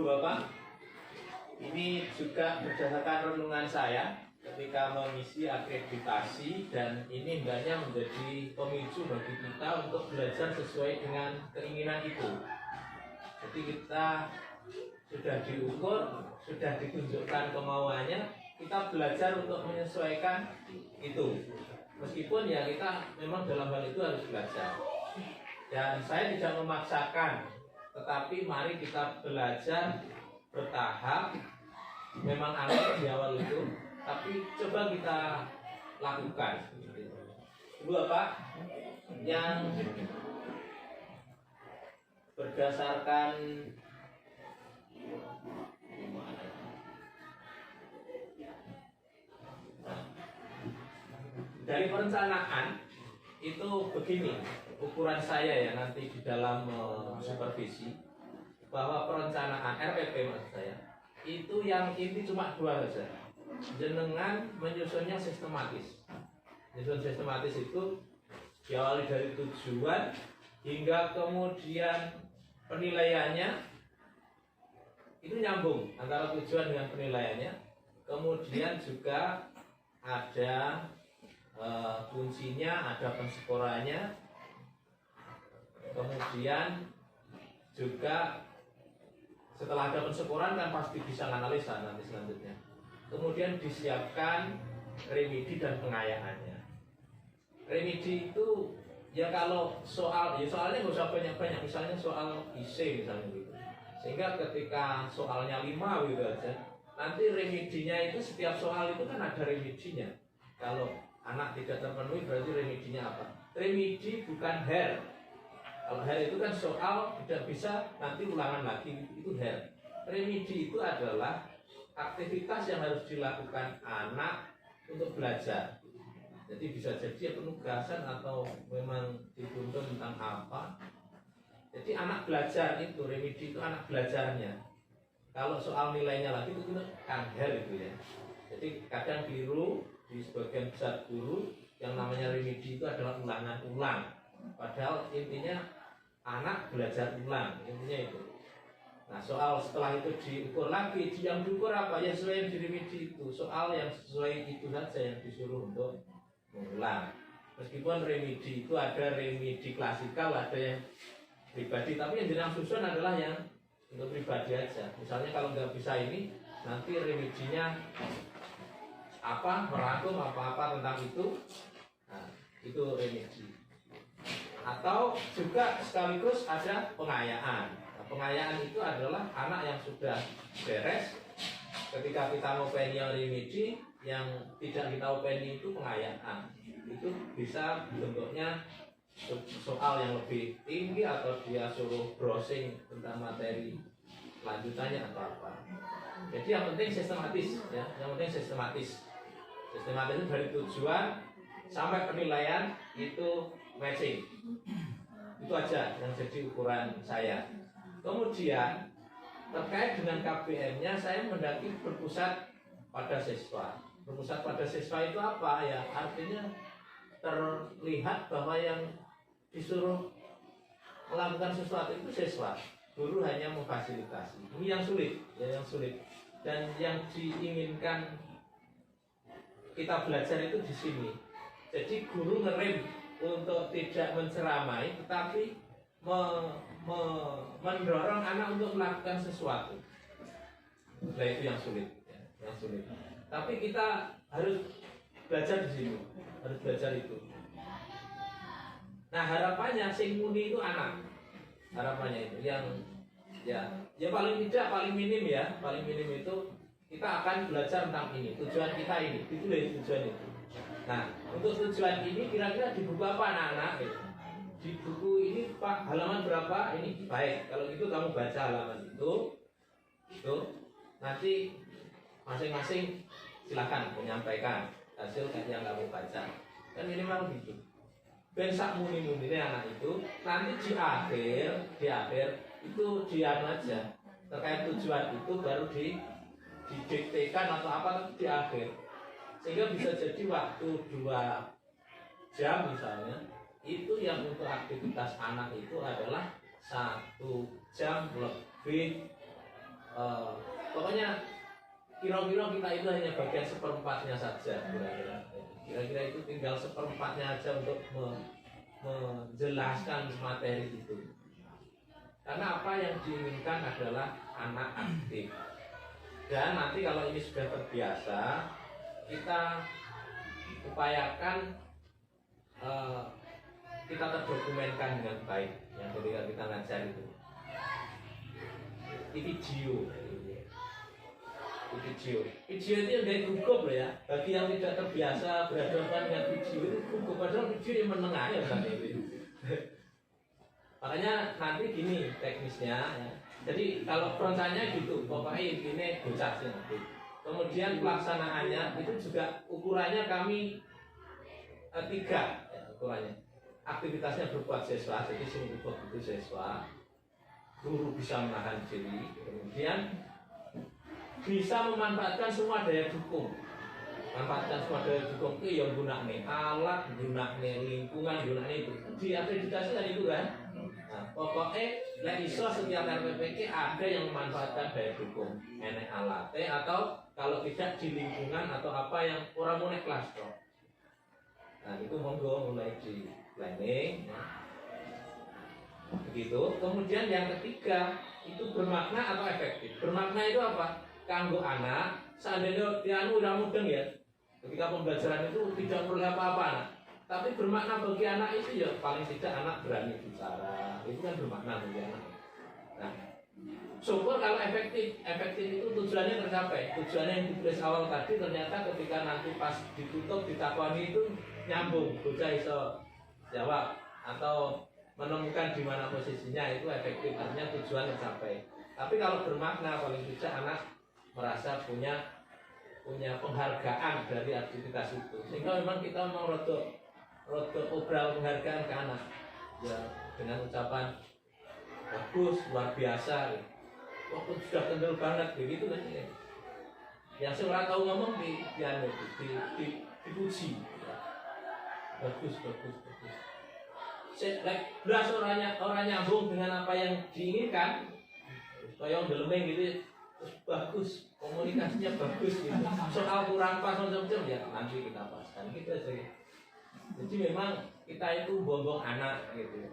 Ibu Bapak, ini juga berdasarkan renungan saya ketika mengisi akreditasi, dan ini hendaknya menjadi pemicu bagi kita untuk belajar sesuai dengan keinginan itu. Jadi kita sudah diukur, sudah ditunjukkan kemauannya, kita belajar untuk menyesuaikan itu. Meskipun ya kita memang dalam hal itu harus belajar. Dan saya tidak memaksakan, tetapi mari kita belajar bertahap. Memang aneh di awal itu, tapi coba kita lakukan. Ibu Bapak, yang berdasarkan dari perencanaan itu begini ukuran saya ya nanti di dalam supervisi, bahwa perencanaan RPP maksud saya itu yang inti cuma dua saja. Jenengan menyusunnya sistematis. Menyusun sistematis itu diawali dari tujuan hingga kemudian penilaiannya itu nyambung antara tujuan dengan penilaiannya. Kemudian juga ada kuncinya, ada penskorannya. Kemudian juga setelah ada penskoran kan pasti bisa analisa nanti selanjutnya. Kemudian disiapkan remedi dan pengayaannya. Remedi itu ya kalau soal, ya soalnya nggak usah banyak-banyak, misalnya soal IC misalnya gitu. Sehingga ketika soalnya 5 gitu aja, nanti remedinya itu setiap soal itu kan ada remedinya. Kalau anak tidak terpenuhi berarti remedinya apa? Remedi bukan HER. Kalau HER itu kan soal tidak bisa nanti ulangan lagi, itu HER. Remedi itu adalah aktivitas yang harus dilakukan anak untuk belajar. Jadi bisa jadi penugasan atau memang dituntut tentang apa. Jadi anak belajar itu, remedi itu anak belajarnya. Kalau soal nilainya lagi itu kan HER itu ya. Jadi kadang keliru di sebagian besar guru yang namanya remedi itu adalah ulangan ulang. Padahal intinya anak belajar ulang, intinya itu. Nah soal setelah itu diukur lagi, yang diukur apa? Ya sesuai yang di remedi itu. Soal yang sesuai itu saja yang disuruh untuk mengulang. Meskipun remedi itu ada remedi klasikal, ada yang pribadi, tapi yang jenang susun adalah yang untuk pribadi aja. Misalnya kalau nggak bisa ini, nanti remedinya apa, merangkum apa-apa tentang itu. Nah, itu remedi. Atau juga sekaligus ada pengayaan. Nah, pengayaan itu adalah anak yang sudah beres. Ketika kita ngopeni yang remedi, yang tidak kita openi itu pengayaan. Itu bisa bentuknya soal yang lebih tinggi atau dia suruh browsing tentang materi lanjutannya atau apa. Jadi yang penting sistematis ya, yang penting sistematis. Sistematis itu dari tujuan sampai penilaian itu matching. Itu aja yang jadi ukuran saya. Kemudian terkait dengan KBM-nya saya mendaki berpusat pada siswa. Berpusat pada siswa itu apa ya? Artinya terlihat bahwa yang disuruh melakukan sesuatu itu siswa. Guru hanya memfasilitasi. Ini yang sulit, ya yang sulit. Dan yang diinginkan kita belajar itu di sini. Jadi guru ngerem untuk tidak menceramai, tetapi mendorong anak untuk melakukan sesuatu. Nah itu yang sulit, ya, yang sulit. Tapi kita harus belajar di sini, harus belajar itu. Nah harapannya sing muni itu anak, harapannya itu yang ya paling tidak paling minim ya, paling minim itu kita akan belajar tentang ini, tujuan kita ini, ditulis tujuan itu. Nah untuk tujuan ini kira-kira di buku apa anak-anak? Gitu. Di buku ini Pak halaman berapa? Ini baik. Kalau itu kamu baca halaman itu nanti masing-masing silakan menyampaikan hasil yang kamu baca. Kan minimal gitu. Ben sak muni-munine anak itu nanti di akhir itu dianu aja. Terkait tujuan itu baru didiktekan atau apa di akhir. Sehingga bisa jadi waktu 2 jam misalnya, itu yang untuk aktivitas anak itu adalah 1 jam lebih Pokoknya kira-kira kita itu hanya bagian seperempatnya saja, kira-kira itu tinggal seperempatnya aja untuk menjelaskan materi itu. Karena apa yang diinginkan adalah anak aktif. Dan nanti kalau ini sudah terbiasa, kita upayakan kita terdokumenkan dengan baik yang ketika kita ngajar itu. Di video itu yang dari cukup loh ya. Bagi yang tidak terbiasa berhadapan dengan video itu cukup, padahal video yang menengah ya kan itu. Makanya nanti gini teknisnya ya. Jadi kalau perencanaannya gitu, pokoknya ini bocah sih nanti. Kemudian pelaksanaannya itu juga ukurannya kami 3 ya, ukurannya. Aktivitasnya berbuat siswa, jadi semua itu siswa. Guru bisa menahan diri, kemudian bisa memanfaatkan semua daya dukung. Manfaatkan semua daya dukung itu yang gunaknya alat, gunaknya lingkungan, gunaknya itu. Di akreditasi kan itu kan. Nah, pokoknya lek iso setiap RPPK ada yang memanfaatkan daya dukung, enek alatnya atau kalau tidak di lingkungan atau apa yang orang mulai kelas toh. Nah itu monggo mulai di planning. Ya. Begitu. Kemudian yang ketiga itu bermakna atau efektif. Bermakna itu apa? Kanggo anak, seandainya dia udah mudeng ya, ketika pembelajaran itu tidak perlu apa-apa anak. Tapi bermakna bagi anak itu ya paling tidak anak berani bicara, itu kan bermakna bagi anak. Nah, syukur kalau efektif itu tujuannya tercapai. Tujuannya yang ditulis awal tadi ternyata ketika nanti pas ditutup ditakoni itu nyambung, bocah iso jawab atau menemukan di mana posisinya itu efektif, artinya tujuan tercapai. Tapi kalau bermakna paling tidak anak merasa punya penghargaan dari aktivitas itu, sehingga memang kita mau rodo obral penghargaan ke anak ya dengan ucapan bagus, luar biasa, waktu sudah kendel banget begitu kan ya. Yang saya tahu ngomong dipuji ya. bagus. Belas orang nyambung dengan apa yang diinginkan, kayak ngelemeng gitu. Terus bagus, komunikasinya bagus gitu. Soal kurang pas macam-macam ya nanti kita paskan gitu aja. Jadi memang kita itu bongbong anak gitu.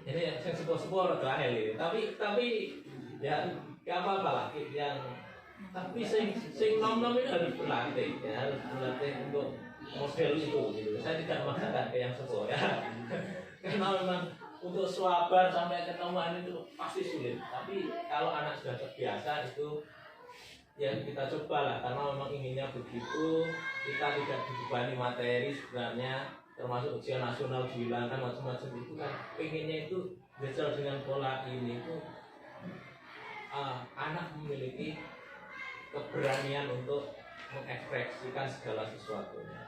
Ini yang sepuh-sepuh atau ahel gitu. Tapi ya gak apa-apa lah yang tapi sing nom-nom ini harus berlatih ya, harus berlatih untuk model itu gitu. Saya tidak memaksakan ke yang sepuh ya. Karena memang untuk sabar sampai ketemuan itu pasti sulit. Tapi kalau anak sudah terbiasa itu ya kita cobalah, karena memang inginnya begitu. Kita tidak dibebani materi sebenarnya, termasuk ujian nasional dihilangkan macam-macam itu kan. Pengennya itu belajar dengan pola ini itu anak memiliki keberanian untuk mengekspresikan segala sesuatunya.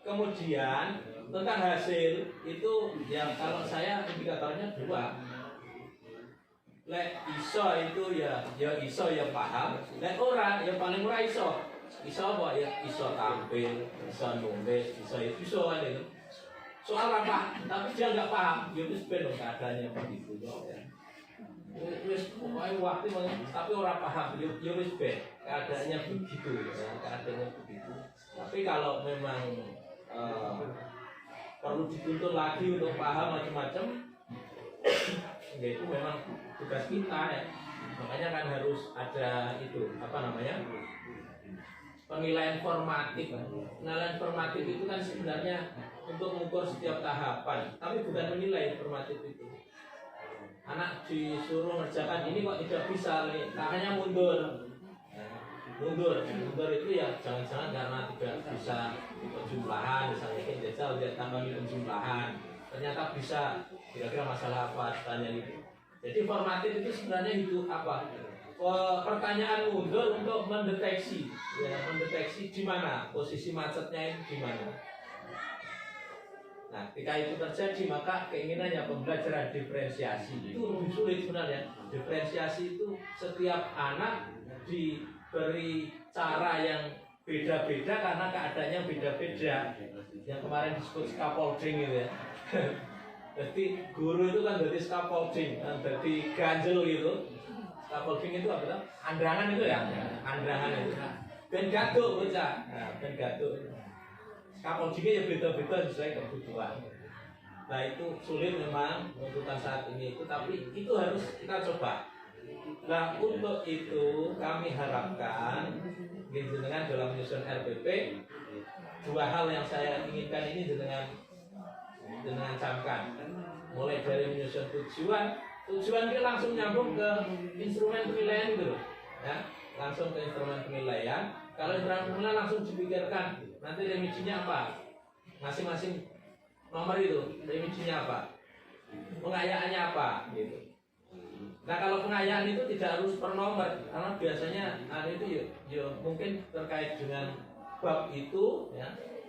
Kemudian tentang hasil itu yang kalau saya indikatornya 2. Lek iso itu ya iso ya paham. Lek ora ya paling ora iso. Iso apa ya iso tampil, iso nulis, iso aja. Soal apa? Tapi dia nggak paham. Ya wis ben keadaannya begitu ya. Wis pokoknya waktu tapi ora paham. Ya wis ben keadaannya begitu ya, keadaannya begitu. Tapi kalau memang perlu dituntut lagi untuk paham macam-macam, ya itu memang tugas kita ya. Makanya kan harus ada itu penilaian formatif. Penilaian formatif itu kan sebenarnya untuk mengukur setiap tahapan, tapi bukan menilai formatif itu. Anak disuruh ngerjakan ini kok tidak bisa, makanya mundur itu ya jangan-jangan karena tidak bisa penjumlahan, misalnya jajal dia tambahin penjumlahan, ternyata bisa, kira-kira masalah apa tanya itu. Jadi formatif itu sebenarnya itu apa? Pertanyaan mundur untuk mendeteksi di mana posisi macetnya itu di mana. Nah, ketika itu terjadi maka keinginannya pembelajaran diferensiasi itu lebih sulit sebenarnya. Diferensiasi itu setiap anak diberi cara yang beda-beda karena keadaannya beda-beda. Yang kemarin disebut scaffolding gitu ya. Jadi guru itu kan jadi scaffolding, jadi ganjel gitu. Scaffolding itu apa tuh? Andrangan itu ya, andrangan itu. Ben gaduh bocah, ben gaduh. Scaffoldingnya ya beda-beda sesuai kebutuhan. Nah itu sulit memang tuntutan saat ini itu, tapi itu harus kita coba. Nah untuk itu kami harapkan dengan dalam menyusun RPP dua hal yang saya inginkan ini dengan camkan, mulai dari menyusun tujuan dia langsung nyambung ke instrumen penilaian gitu loh, ya langsung ke instrumen penilaian. Kalau instrumen penilaian langsung dipikirkan nanti remedinya apa, masing-masing nomor itu remedinya apa, pengayaannya apa gitu. Nah kalau pengayaan itu tidak harus per nomor, karena biasanya itu ya mungkin terkait dengan bab itu ya,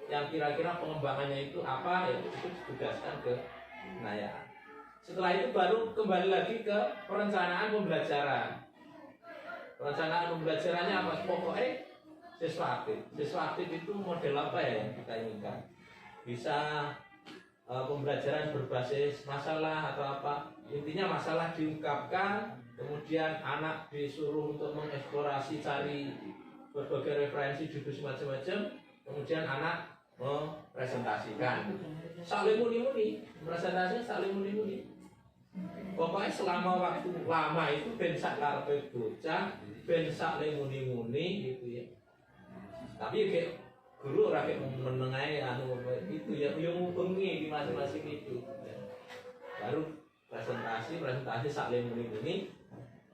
yang kira-kira pengembangannya itu apa ya, itu ditugaskan ke pengayaan. Setelah itu baru kembali lagi ke perencanaan pembelajaran. Perencanaan pembelajarannya apa? Pokoknya siswa aktif itu model apa ya yang kita inginkan? Bisa pembelajaran berbasis masalah atau apa, intinya masalah diungkapkan, kemudian anak disuruh untuk mengeksplorasi, cari berbagai referensi judul macam-macam, kemudian anak mempresentasikan, saling muni-muni, presentasinya saling muni-muni. Pokoknya selama waktu lama itu ben sak karepe bocah, ben saling muni-muni gitu ya. Tapi kayak guru ora kayak menengahi itu ya ngubengi di masing-masing itu. Baru presentasi saling muni-muni.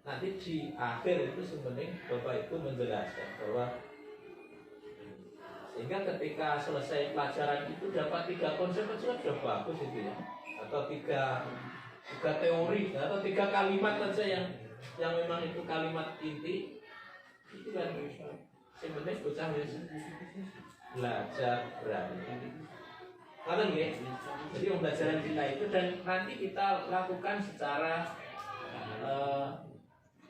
Nanti di akhir itu sebenarnya Bapak Ibu menjelaskan bahwa sehingga ketika selesai pelajaran itu dapat 3 konsep itu sudah bagus itu ya, atau tiga teori atau 3 kalimat saja yang memang itu kalimat inti itu kan sebenarnya bocah belajar berani. Karena jadi pembelajaran kita itu dan nanti kita lakukan secara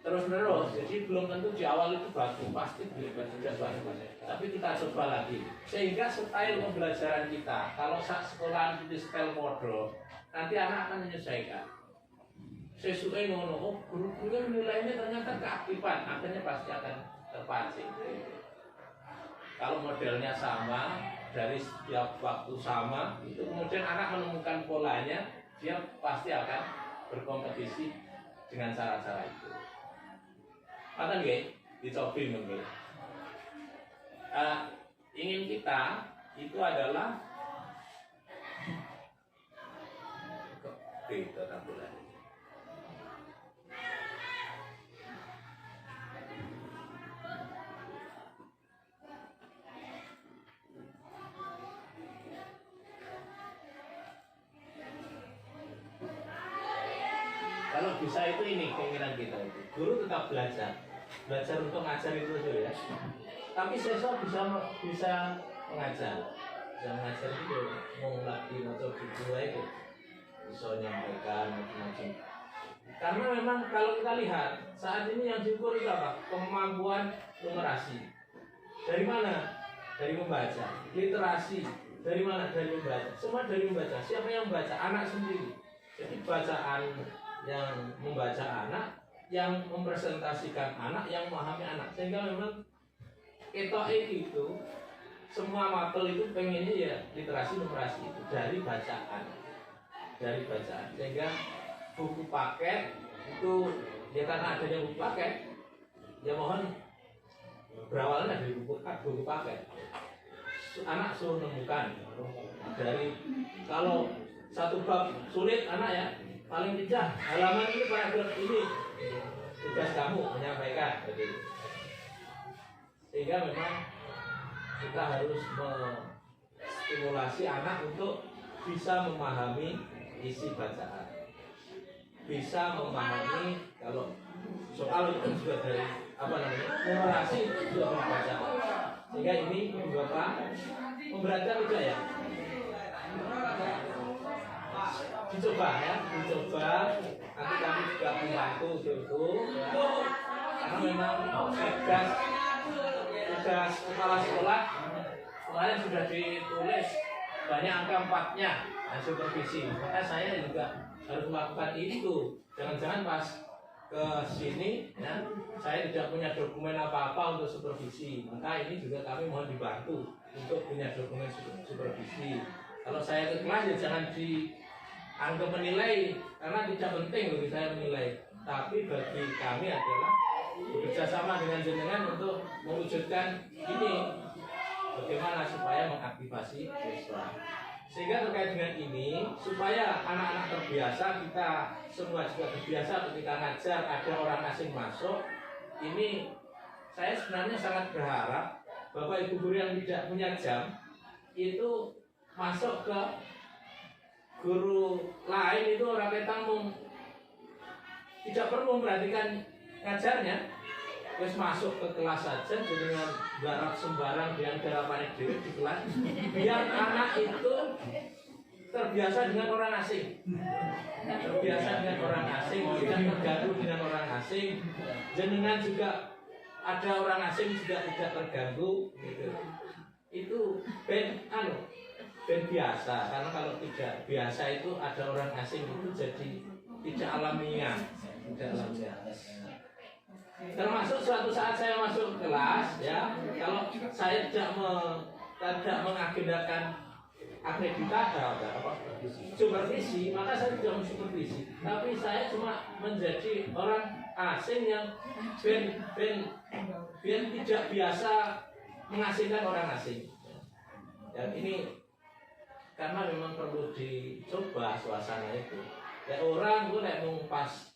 terus-menerus, jadi belum tentu di awal itu bagus, pasti tidak bagus. Tapi kita coba lagi, sehingga style pembelajaran kita, kalau saat sekolah itu style model, nanti anak akan menyesuaikan. Sesuai ngono, guru-gurunya nilainya ternyata keaktifan, akhirnya pasti akan terpancing. Kalau modelnya sama, dari setiap waktu sama, itu kemudian anak menemukan polanya, dia pasti akan berkompetisi dengan cara-cara itu. Maka dicobin mungkin. Ingin kita itu adalah beda tampilan. Kalau bisa itu ini keinginan kita itu. Guru tetap belajar untuk ngajar itu dulu ya. Tapi siswa bisa mengajar itu mau lagi atau buku itu bisa menyampaikan macam-macam. Karena memang kalau kita lihat saat ini yang diukur itu apa? Kemampuan numerasi. Dari mana? Dari membaca. Literasi. Dari mana? Dari membaca. Semua dari membaca. Siapa yang membaca? Anak sendiri. Jadi bacaan yang membaca anak, yang mempresentasikan anak, yang memahami anak, sehingga memang itu semua mapel itu pengennya ya literasi numerasi itu dari bacaan, sehingga buku paket itu ya karena adanya buku paket ya mohon berawalnya dari buku paket. Anak suruh menemukan dari kalau satu bab sulit anak ya paling tidak halaman ini paragraf ini tugas kamu menyampaikan begitu. Sehingga memang kita harus menstimulasi anak untuk bisa memahami isi bacaan, bisa memahami kalau soal itu juga dari numerasi itu juga membaca. Sehingga ini Bapak memberatkan juga ya. Dicoba nanti kami juga membantu itu karena memang tugas kepala sekolah kemarin sudah ditulis banyak angka 4-nya supervisi. Maka saya juga harus melakukan itu. Jangan-jangan pas ke sini ya, saya tidak punya dokumen apa-apa untuk supervisi. Maka ini juga kami mohon dibantu untuk punya dokumen supervisi. Kalau saya ke kelas ya jangan dianggap menilai, karena tidak penting bagi saya menilai. Tapi bagi kami adalah bekerja sama dengan jenengan untuk mewujudkan ini, bagaimana supaya mengaktifasi siswa. Sehingga terkait dengan ini, supaya anak-anak terbiasa, kita semua juga terbiasa ketika ngajar ada orang asing masuk. Ini saya sebenarnya sangat berharap Bapak Ibu guru yang tidak punya jam itu masuk ke guru lain itu orang ketanggung, tidak perlu memperhatikan ngajarnya, terus masuk ke kelas saja dengan garap sembarang dengan garapan di kelas, biar anak itu terbiasa dengan orang asing, terbiasa dengan orang asing, tidak terganggu dengan orang asing. Jenengan juga ada orang asing juga tidak terganggu, gitu. Itu ben biasa, karena kalau tidak biasa itu ada orang asing itu jadi tidak alamiah, tidak alamiah. Termasuk suatu saat saya masuk kelas ya, kalau saya tidak mengagendakan akreditasi apa supervisi, maka saya tidak mensupervisi, tapi saya cuma menjadi orang asing yang tidak biasa mengasingkan orang asing. Dan ini karena memang perlu dicoba suasana itu. Ya orang gue nek mau pas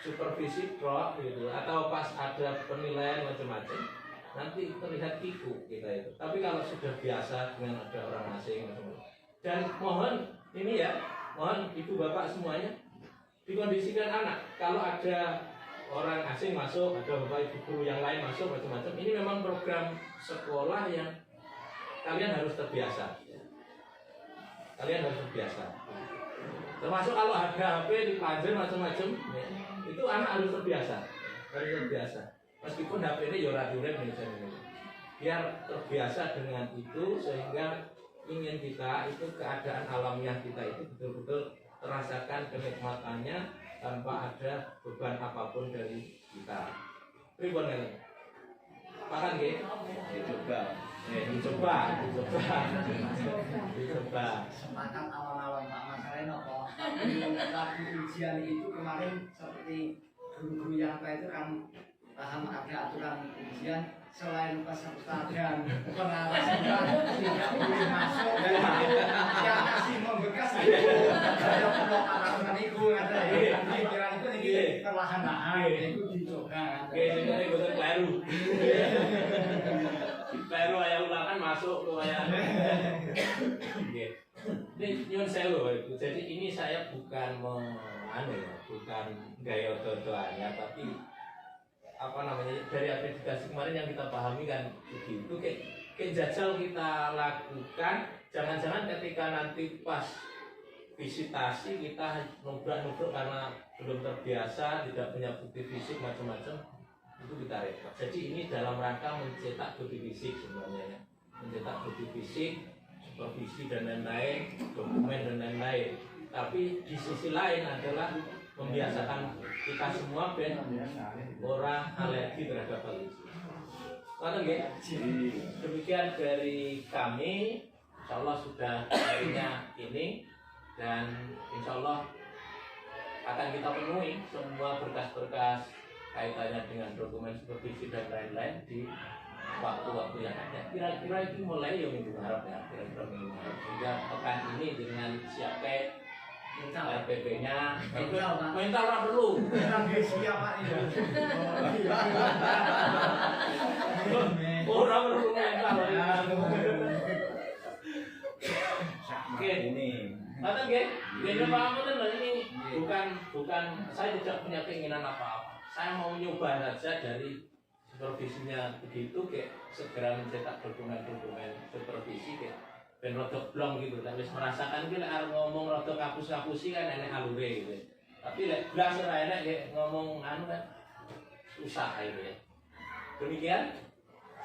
supervisi drop gitu, atau pas ada penilaian macam-macam, nanti terlihat kiku kita itu. Tapi kalau sudah biasa dengan ada orang asing macam-macam, dan mohon ini ya, mohon ibu bapak semuanya dikondisikan anak. Kalau ada orang asing masuk, ada bapak ibu guru yang lain masuk macam-macam, ini memang program sekolah yang kalian harus terbiasa. Kalian harus terbiasa. Termasuk kalau ada HP dipajang macam-macam, ya, itu anak harus terbiasa. Harus terbiasa. Meskipun HP ini yorat-yorat misalnya, biar terbiasa dengan itu, sehingga ingin kita itu keadaan alamiah kita itu betul-betul terasakan kenikmatannya tanpa ada beban apapun dari kita. Pribon ya, makan nggih? Dicoba. Semangat awal-awal Pak Mas Reno kok. Lagi ujian itu kemarin seperti guru-guru yang itu kan paham ada aturan ujian, selain peserta dan pengawas juga tidak boleh masuk, yang masih membekas itu ada peraturan itu ada pikiran itu ini perlahan-lahan itu dicoba. Oke, ini betul kleru ayah ulangan masuk tuh ayah. Ini nyun sewu itu. Jadi ini saya bukan bukan gaya dodoannya, tapi apa namanya, dari akreditasi kemarin yang kita pahami kan begitu, kayak jajal kita lakukan. Jangan-jangan ketika nanti pas visitasi kita nubruk karena belum terbiasa, tidak punya bukti fisik macam-macam, itu kita repot. Jadi ini dalam rangka mencetak bukti fisik sebenarnya ya. Mencetak bukti fisik, supervisi dan lain-lain, dokumen dan lain-lain. Tapi di sisi lain adalah membiasakan kita semua ben orang alergi terhadap hal itu. Demikian dari kami, insya Allah sudah akhirnya ini, dan insya Allah akan kita penuhi semua berkas-berkas kaitannya dengan dokumen supervisi dan lain-lain di waktu-waktu yang ada. Kira-kira itu mulai ya minggu harap ya, kira-kira minggu harap. Sehingga pekan ini dengan siapa RPP-nya, mental orang perlu. Orang perlu mental. Oke, ini. Kata nggih, nggih paham ini bukan saya tidak punya keinginan apa-apa. Saya mau nyoba saja dari supervisinya begitu, kayak segera mencetak dokumen-dokumen supervisi kayak ben rodok blong gitu, tapi merasakan ki lek arep ngomong rodok kapus-kapusi kan enek alure gitu. Tapi lek blas ora enek kayak ngomong anu kan susah gitu ya. Demikian,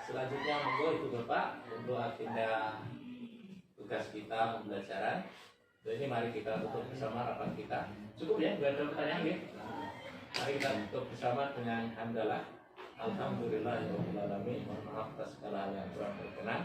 selanjutnya monggo Ibu Bapak untuk agenda tugas kita pembelajaran. Jadi mari kita tutup bersama rapat kita. Cukup ya, nggak ada pertanyaan ya. Mari kita tutup bersama dengan hamdalah. Alhamdulillahirobbilalamin. Mohon maaf atas segala hal yang kurang berkenan.